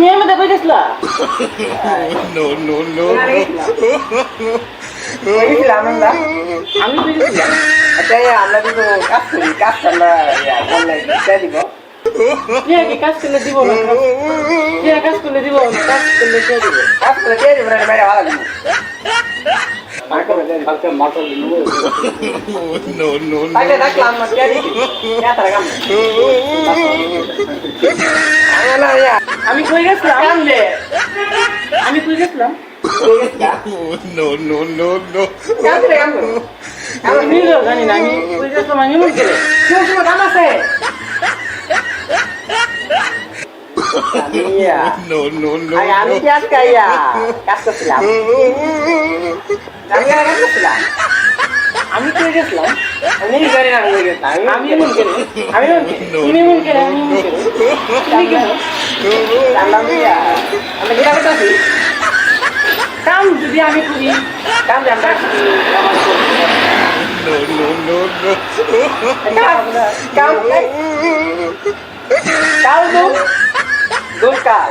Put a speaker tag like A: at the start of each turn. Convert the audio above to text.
A: তুমি এর মধ্যে কই গেছলা?
B: No, no, no.
C: গেছিলাম আমরা।
A: আমি কই গেছিলাম?
C: আচ্ছা আমরা কিন্তু কাজ করি, কাজ আমরা বললে দিতে দিব।
A: কে কি কাজ করলে দিব না? কে কাজ করলে দিব না? কাজ করলে কে দিব?
C: কাজ করে দিয়ে দিব না বাইরে ভালো দিব।
A: কালকে মাটন দিব।
B: No, no,
C: তাইলে
B: no.
C: দেখলাম না দিয়ে দিবি। তারা কাম। না ইয়া
A: আমি কই গেছিলাম?
C: কাম দে।
A: আমি কই গেছিলাম?
B: No, no, no, no.
C: কাম দে কাম করো।
A: আমি নিজেও জানি না আমি কই গেছিলাম আমি মন করে।
C: সময় কাম আছে। ইয়া
B: No, no, no.
C: আমি কি আজকে ইয়া কাজ করছিলাম। আমি কাজ করছিলাম।
A: আমি কই গেছিলাম?
C: আমি জানি না আমি গেছিলাম।
A: আমি মন করে। আমি মন করে। তুমি মন করে আমি মন করে। তুমি কেন?
C: জানলাম ইয়া আমি গিরা করতেছি।
A: কাম যদি আমি করি
C: কাম দে আমরা
B: No, no, no, no.
C: কাম কাম কাল দু কাল